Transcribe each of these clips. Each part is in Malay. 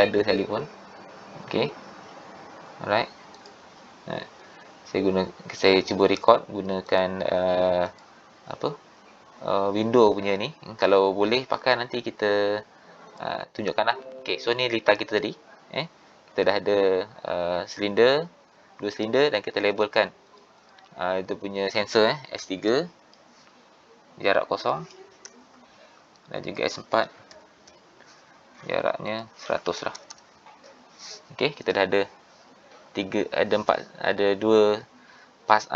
ada sekali pun. Okey. Alright. Saya cuba record gunakan window punya ni. Kalau boleh pakai nanti kita tunjukkanlah. Okey, so ni litar kita tadi. Kita dah ada silinder, 2 silinder dan kita labelkan dia punya sensor S3, jarak kosong, dan juga S4, jaraknya 100 lah. Okey, kita dah ada 2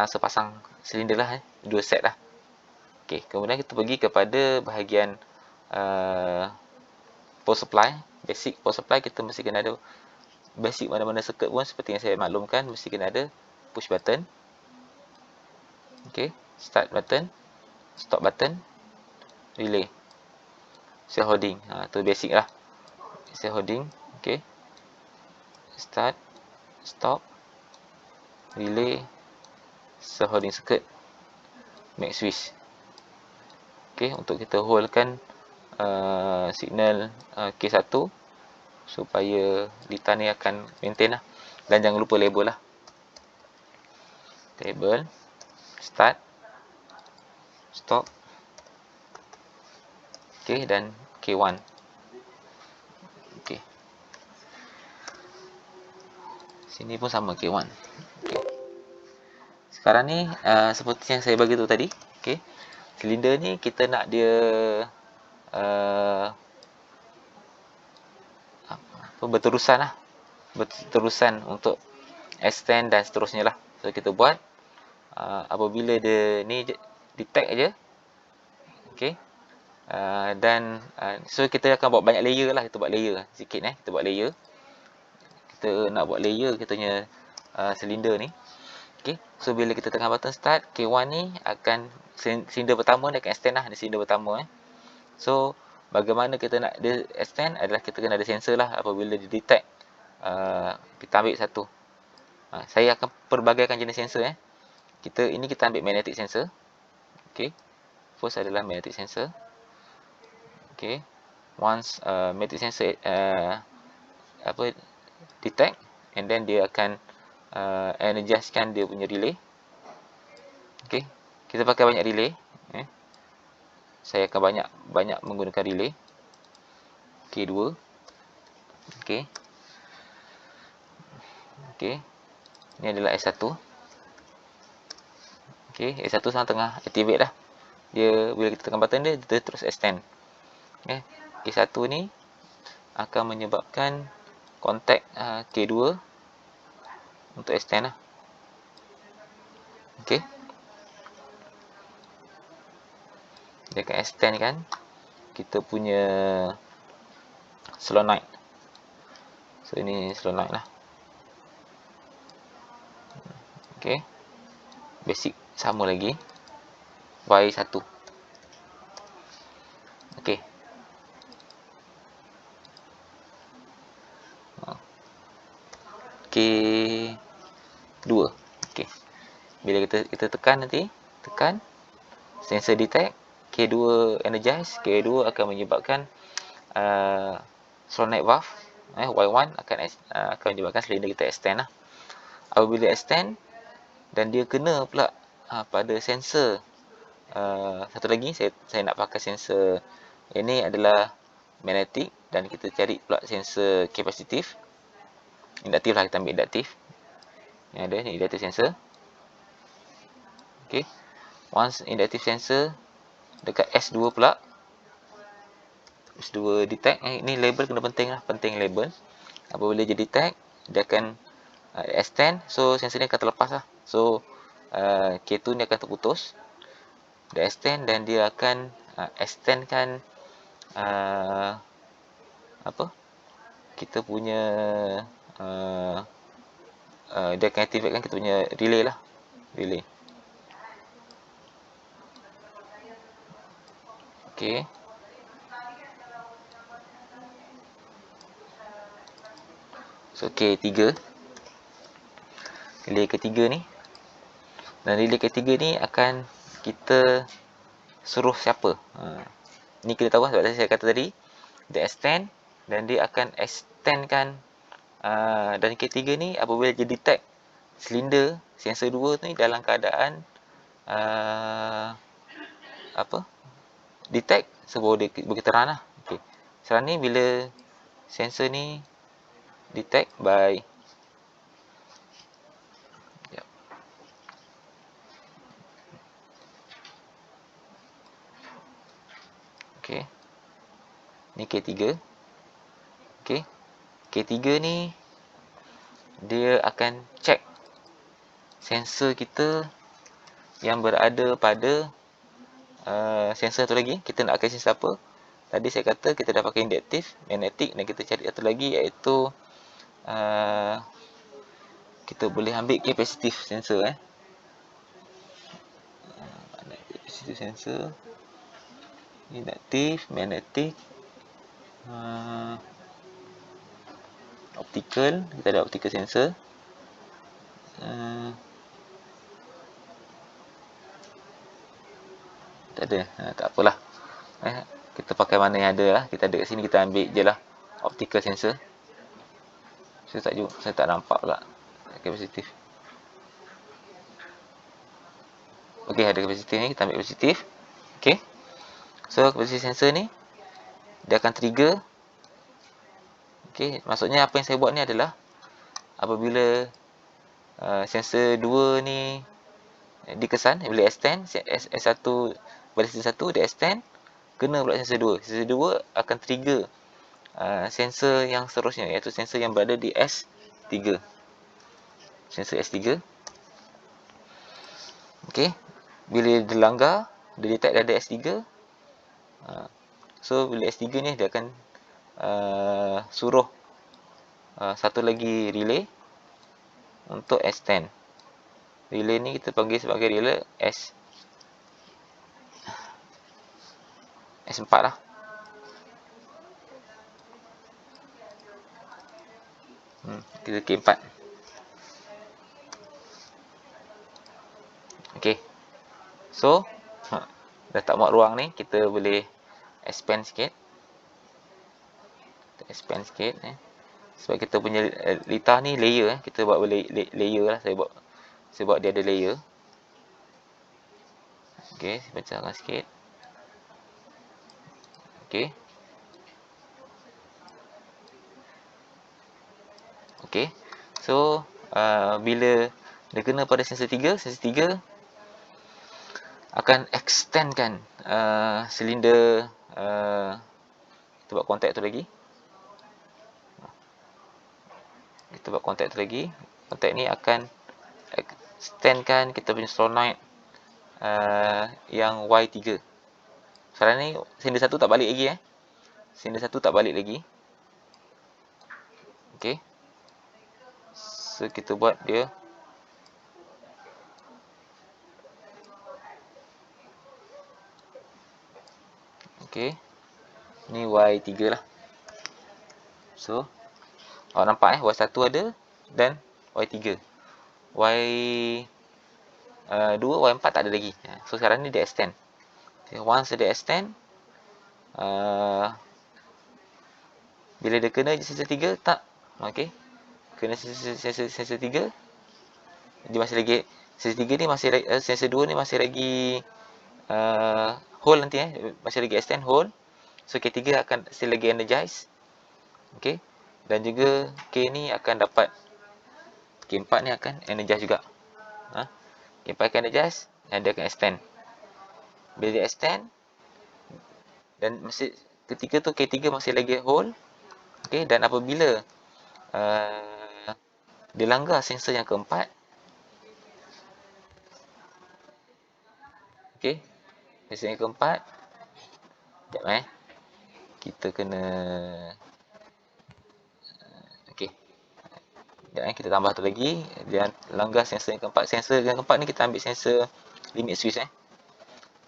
sepasang silinder lah, 2 set lah. Okey, kemudian kita pergi kepada bahagian power supply, basic power supply. Kita mesti kena ada basic mana-mana circuit pun seperti yang saya maklumkan, mesti kena ada push button. Okey, start button, stop button, relay, cell holding. Tu basic lah. Cell holding, okey. Start, stop, relay, cell holding circuit, make switch. Okey, untuk kita holdkan signal K1 supaya litar ni akan maintain lah. Dan jangan lupa label lah. Label, start, stop, okey, dan K1. Okey. Sini pun sama K1. Okey. Sekarang ni seperti yang saya bagi tu tadi, okey. Silinder ni kita nak dia berterusan lah. Berterusan untuk extend dan seterusnya lah. So kita buat apabila dia ni detect aja. Okey. Dan so kita akan buat banyak layer lah. Kita buat layer sikit kita buat layer. Kita nak buat layer kita punya silinder ni. Okey. So bila kita tekan button start, K1 ni akan silinder pertama dia akan extend lah. Ni silinder pertama So bagaimana kita nak dia extend adalah kita kena ada sensor lah. Apabila dia detect, kita ambil satu. Saya akan perbagaikan jenis sensor kita ambil magnetic sensor. Okey. First adalah magnetic sensor. Okey. Once magnetic sensor detect, and then dia akan energizekan dia punya relay. Okey. Kita pakai banyak relay. Saya akan banyak menggunakan relay. K2. Okey. Okey. Ini adalah S1. Okey, S1 sekarang tengah activate dah. Dia bila kita tekan button dia terus extend. K1 ni akan menyebabkan kontak K2 untuk extend lah. Okey. Dia akan extend kan kita punya solenoid. So ini solenoid lah. Okey. Basic sama lagi. Y1. Okey. K2. Okey. Bila kita tekan nanti, sensor detect, K2 energize, K2 akan menyebabkan solenoid valve Y1 akan menyebabkan silinder kita extend lah. Apabila extend dan dia kena pula pada sensor satu lagi, saya nak pakai sensor ini adalah magnetic, dan kita cari pula sensor kapasitif. Induktif lah, kita ambil induktif. Yang ada ni induktif sensor. Okey. Once induktif sensor dekat S2 pula. S2 detect, ini label kena penting lah, penting label. Apabila dia detect, dia akan extend, so sensor ni akan terlepas lah. So K2 ni akan terputus. Dia extend dan dia akan extendkan kita punya dia akan activatekan kita punya relay lah. Relay. Okey. So K3. Relay ketiga ni. Dan relay ketiga ni akan kita suruh siapa. Ni kita tahu sebab saya kata tadi, dia extend dan dia akan extendkan dan K3 ni apabila dia detect silinder sensor 2 ni dalam keadaan detect, so baru dia bagi terang lah. Okay. Sekarang ni bila sensor ni detect by okay, ni K3. Okay, K3 ni dia akan check sensor kita yang berada pada sensor satu lagi. Kita nak pakai sensor apa? Tadi saya kata kita dah pakai induktif, magnetik, dan kita cari satu lagi iaitu kita boleh ambil kapasitif sensor kapasitif sensor, induktif, magnetik, optical. Kita ada optical sensor. Tak ada, tak apalah. Kita pakai mana yang ada lah. Kita ada kat sini, kita ambil je lah optical sensor. Saya tak nampak pula kapasitif. Okey, ada kapasitif ni, kita ambil kapasitif. Okey. So kapasitif sensor ni dia akan trigger. Okey, maksudnya apa yang saya buat ni adalah apabila sensor 2 ni dikesan, bila extend S1 pada sensor 1 dia extend, kena pula sensor 2. Sensor 2 akan trigger sensor yang seterusnya, iaitu sensor yang berada di S3. Sensor S3. Okey. Bila dia langgar, dia detect ada S3. So bila S3 ni dia akan suruh satu lagi relay untuk extend. Relay ni kita panggil sebagai relay S4 lah. Kita K4. Okey. So, dah tak muat ruang ni, kita boleh expand sikit. Kita expand sikit sebab kita punya litar ni layer kita buat layer lah. Saya buat dia ada layer. Okey, saya pecahkan sikit. Okey. Okey. So, bila dia kena pada sensor 3, sensor 3 akan extendkan silinder. Kita buat kontak tu lagi. Kontak ni akan extendkan kita punya solenoid yang Y3. Sekarang ni silinder 1 tak balik lagi Silinder 1 tak balik lagi. Okey. So kita buat dia okey. Ni Y3 lah. So awak nampak Y1 ada dan Y3. Y2, Y4 tak ada lagi. So sekarang ni dia extend. Once dia extend, bila dia kena sensor 3 tak. Okey. Kena sensor 3, dia masih lagi sensor 3 ni masih sensor 2 ni masih lagi hold nanti masih lagi extend hold. So K3 akan still lagi energize. Okey. Dan juga K ni akan dapat, K4 ni akan energize juga. K4 akan energize dan dia akan extend. Bila dia extend dan masih ketika tu K3 masih lagi hold. Okey, dan apabila dia langgar sensor yang keempat. Okey. Sensor yang keempat. Sekejap kita kena okey. Sekejap kita tambah tu lagi. Dia langgar sensor yang keempat. Sensor yang keempat ni kita ambil sensor limit switch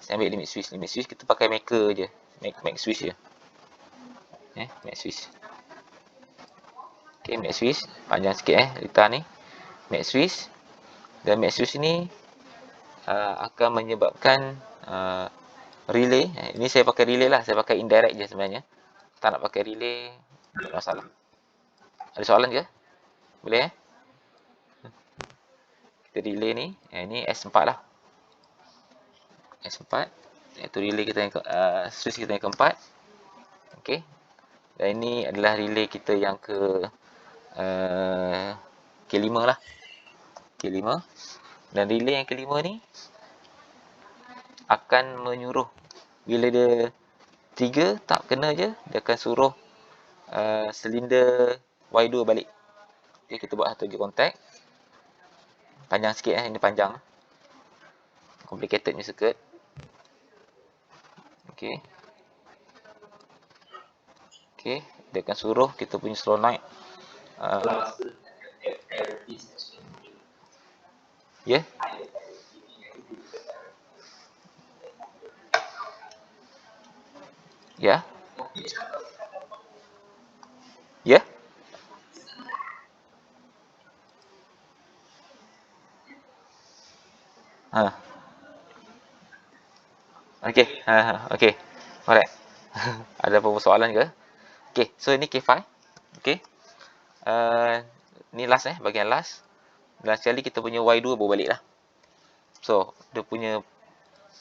Saya ambil limit switch. Limit switch kita pakai maker je. Make switch je. Make switch. Okey, make switch. Panjang sikit litar ni. Make switch. Dan make switch ni akan menyebabkan relay. Ini saya pakai relay lah. Saya pakai indirect je sebenarnya. Tak nak pakai relay. Tak ada masalah. Ada soalan ke? Boleh eh? Kita relay ni. Ini S4 lah. S4. Iaitu relay kita yang switch kita yang keempat. Okey. Dan ini adalah relay kita yang ke K5 lah. K5. Dan relay yang kelima ni akan menyuruh bila dia 3 tak kena je, dia akan suruh silinder Y2 balik. Okay, kita buat satu lagi kontak. Panjang sikit ini panjang. Complicated ni circuit. Okay. Okay, dia akan suruh kita punya solenoid. Ya. Yeah. Ya. Ya. Ha. Okey. Okey. Alright. Ada apa-apa soalan ke? Okey, so ini K5. Okey. Ni last bahagian last. Dan sekali kita punya Y2 baru balik lah. So, dia punya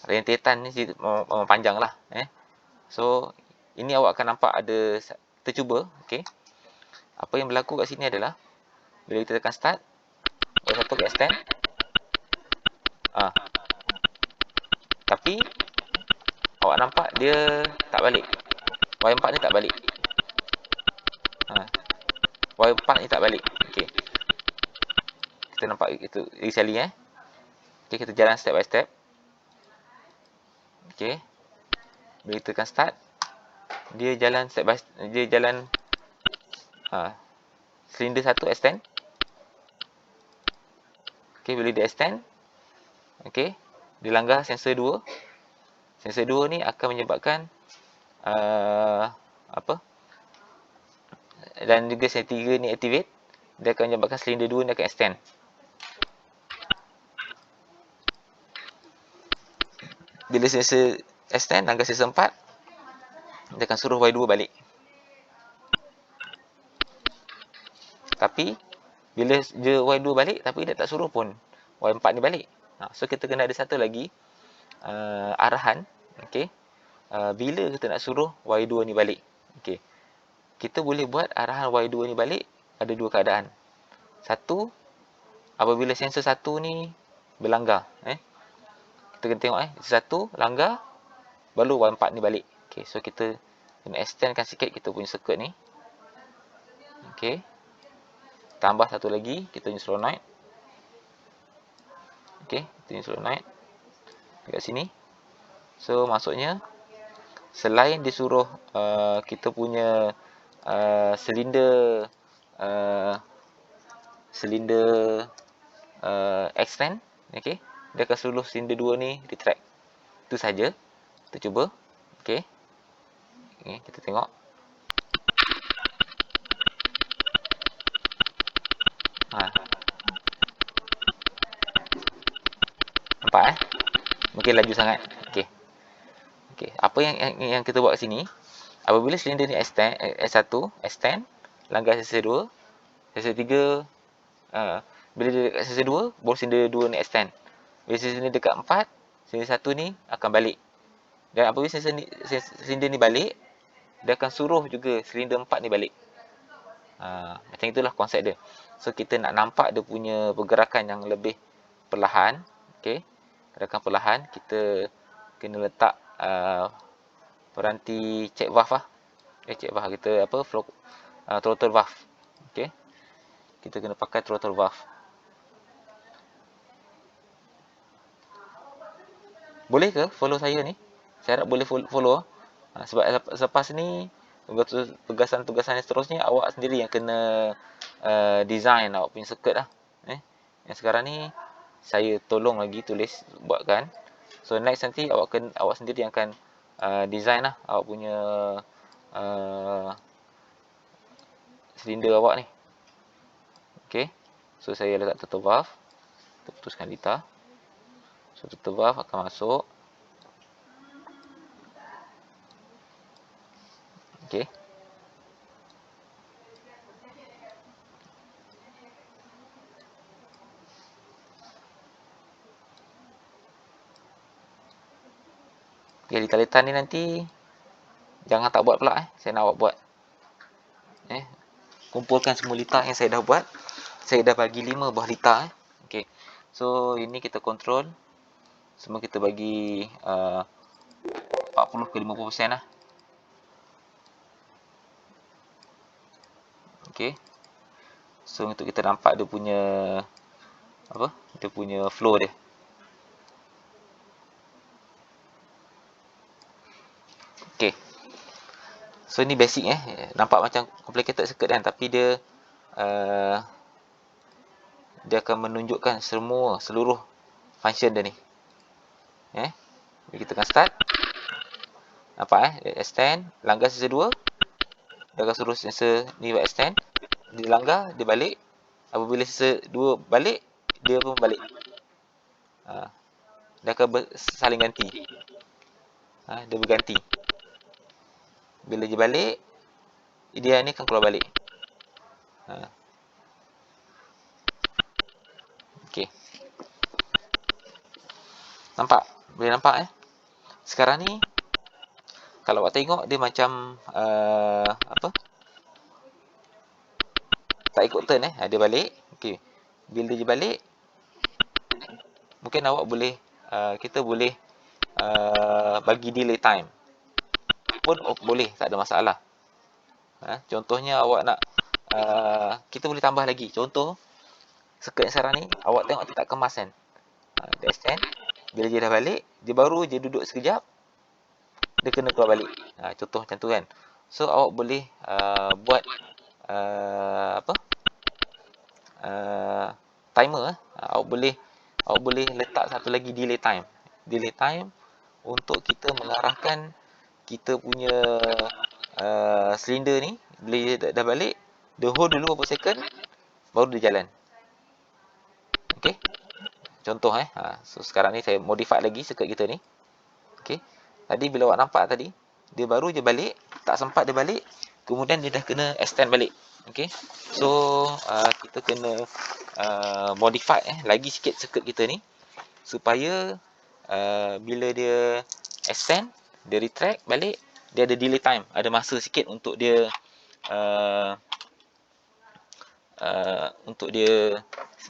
rentetan ni memang panjang lah. So, ini awak akan nampak ada, kita cuba. Okay. Apa yang berlaku kat sini adalah, bila kita tekan start, Y1 ke extend. Tapi, awak nampak dia tak balik. Y4 ni tak balik. Y4 ni tak balik. Okay. Kita nampak itu sekali Okay, kita jalan step by step. Okay. Bila kita tekan start, dia jalan step by step, dia jalan silinder 1 extend. Okay, bila dia extend, okay, dia langgar sensor 2. Sensor 2 ni akan menyebabkan apa? Dan juga sensor 3 ni activate, dia akan menyebabkan silinder 2 ni akan extend. Bila sensor extend, langgar sensor 4, dia akan suruh Y2 balik. Tapi bila dia Y2 balik, tapi dia tak suruh pun Y4 ni balik. So kita kena ada satu lagi arahan, okey. Bila kita nak suruh Y2 ni balik. Okey. Kita boleh buat arahan Y2 ni balik ada dua keadaan. Satu, apabila sensor 1 ni berlanggar, kita kena tengok satu langgar baru Y4 ni balik. Okey, so kita kena extendkan sikit kita punya circuit ni. Okey. Tambah satu lagi kita punya solenoid. Okey, kita punya solenoid dekat sini. So maksudnya selain disuruh kita punya silinder extend, okey, dia akan suruh silinder 2 ni retract. Itu saja. Kita cuba. Okey. Okay, kita tengok. Nampak mungkin laju sangat. Okey. Okey, apa yang kita buat kat sini, apabila silinder ni extend, S1 extend, langgar sensor 2, sensor 3 bila dia dekat sensor 2, baru silinder 2 ni extend. Bila silinder dekat 4, silinder 1 ni akan balik. Dan apabila silinder ni balik, dia akan suruh juga silinder 4 ni balik. Macam itulah konsep dia. So kita nak nampak dia punya pergerakan yang lebih perlahan. Okey. Gerakan perlahan, kita kena letak peranti check valve lah. Check valve kita apa, flow, throttle valve. Okey. Kita kena pakai throttle valve. Boleh ke follow saya ni? Saya harap boleh follow. Sebab selepas ni tugasan-tugasan yang seterusnya awak sendiri yang kena design awak punya circuit lah. Yang sekarang ni saya tolong lagi tulis buatkan. So next nanti awak sendiri yang akan design lah awak punya silinder awak ni. Okey. So saya letak throttle valve. Kita putuskan litar. So throttle valve akan masuk. Okey. Okay, litar-litar ni nanti jangan tak buat pula saya nak awak buat. Kumpulkan semua litar yang saya dah buat. Saya dah bagi 5 buah litar. Okay. So ini kita kontrol. Semua kita bagi 40 ke 50% lah. Okay. So untuk kita nampak dia punya dia punya flow dia. Okay. So ni basic nampak macam complicated circuit kan, tapi dia dia akan menunjukkan seluruh function dia ni. Kita akan start. Nampak extend, langgar sisa 2. Dia akan suruh sisa ni buat extend. Dia langgar, dia balik. Apabila sisa 2 balik, dia pun balik. Dia akan saling ganti. Dia berganti. Bila dia balik, dia ni akan keluar balik. Okay. Nampak? Boleh nampak Sekarang ni kalau awak tengok dia macam tak ikut turn dia balik. Okey. Bila dia balik, mungkin awak boleh kita boleh bagi delay time pun boleh, tak ada masalah. Contohnya awak nak kita boleh tambah lagi. Contoh circuit yang sekarang ni awak tengok dia tak kemas kan. Dia extend, bila dia dah balik, dia baru je duduk sekejap, dia kena keluar balik. Contoh macam tu kan. So awak boleh buat timer. Awak boleh letak satu lagi delay time. Delay time untuk kita mengarahkan kita punya silinder ni. Bila dia dah balik, dia hold dulu beberapa second, baru dia jalan. Okay. Contoh so sekarang ni saya modify lagi circuit kita ni. Okay. Tadi bila awak nampak tadi, dia baru je balik, tak sempat dia balik, kemudian dia dah kena extend balik. Okay. So kita kena modify lagi sikit circuit kita ni supaya bila dia extend, dia retract balik, dia ada delay time, ada masa sikit untuk dia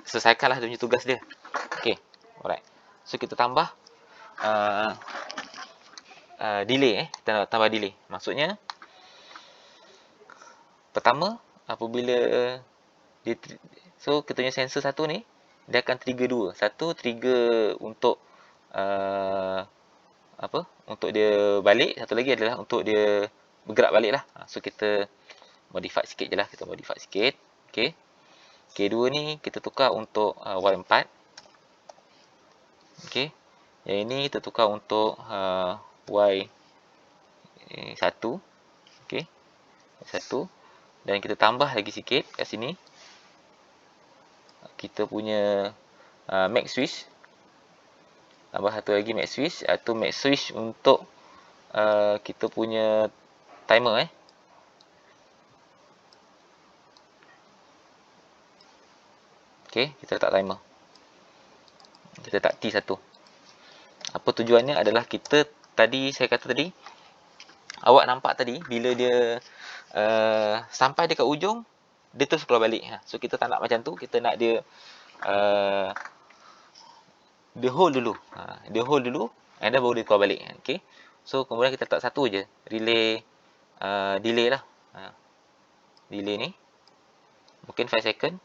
selesaikanlah dia punya tugas dia. Okay. Alright. So kita tambah delay kita nak tambah delay. Maksudnya pertama apabila dia kita punya sensor satu ni dia akan trigger 2. Satu trigger untuk untuk dia balik, satu lagi adalah untuk dia bergerak balik lah. So kita modify sikit je lah, kita modify sikit. Okay. K2 ni kita tukar untuk Y4. Okay. Yang ini kita tukar untuk Y1. Okay. Y1. Dan kita tambah lagi sikit kat sini. Kita punya max switch. Tambah satu lagi max switch. Atau max switch untuk kita punya timer Okay, kita letak timer. Kita letak T1. Apa tujuannya adalah kita tadi, saya kata tadi, awak nampak tadi, bila dia sampai dekat ujung, dia terus keluar balik. So kita tak nak macam tu, kita nak dia dia hold dulu. Dia hold dulu, and then baru dia keluar balik. Okay. So kemudian kita letak satu je, relay delay lah. Delay ni mungkin 5 second.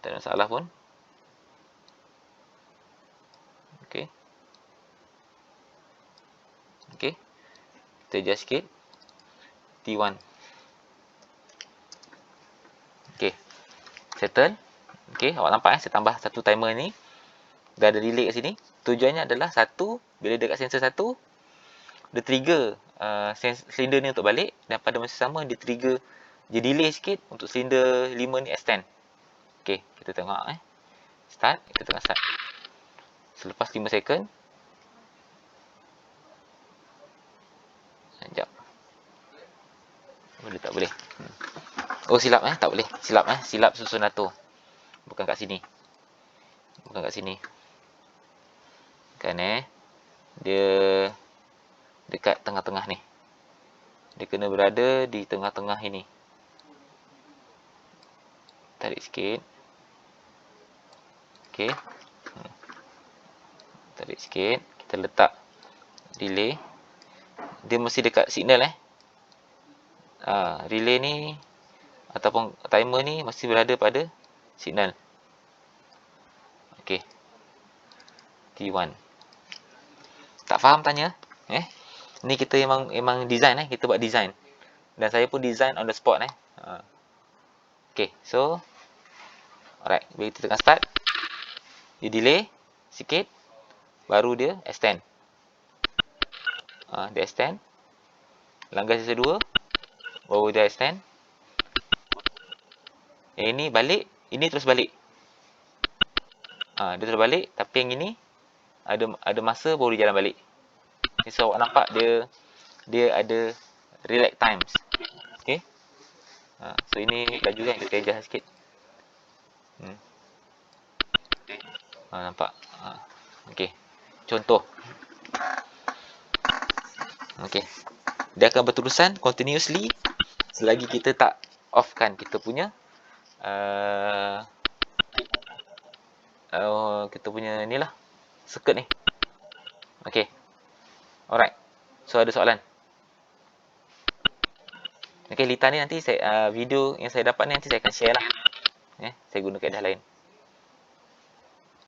Tak ada masalah pun. Okay. Okay. Kita adjust sikit. T1. Okay. Settle. Okay. Awak nampak saya tambah satu timer ni. Dah ada delay kat sini. Tujuannya adalah satu, bila dekat sensor satu, dia trigger silinder ni untuk balik. Dan pada masa sama, dia trigger, dia delay sikit untuk silinder 5 ni extend. Okay. Kita tengok start. Kita tengok start. Selepas 5 second. Sekejap. Boleh tak boleh? Oh silap tak boleh. Silap silap susun atur. Bukan kat sini. Bukan kat sini. Kan dia dekat tengah-tengah ni. Dia kena berada di tengah-tengah ini. Tarik sikit. Okey. Tarik sikit. Kita letak relay. Dia mesti dekat signal relay ni ataupun timer ni mesti berada pada signal. Okey. T1. Tak faham tanya? Ni kita memang design kita buat design. Dan saya pun design on the spot Okey, so alright, bila kita tekan start, dia delay sikit, baru dia extend. Dia extend. Langgar sisa 2, baru dia extend. Yang ini balik, ini terus balik. Dia terus balik, tapi yang ini ada masa baru dia jalan balik. Ni so awak nampak dia ada relax times. Okey. So ini laju kan, kita adjust sikit. Nampak. Okey. Contoh. Okey. Dia akan berterusan continuously selagi kita tak offkan kita punya kita punya ni lah, circuit ni. Okey. Alright. So ada soalan? Okey, Lita ni nanti saya video yang saya dapat ni nanti saya akan share lah. Saya guna kaedah lain.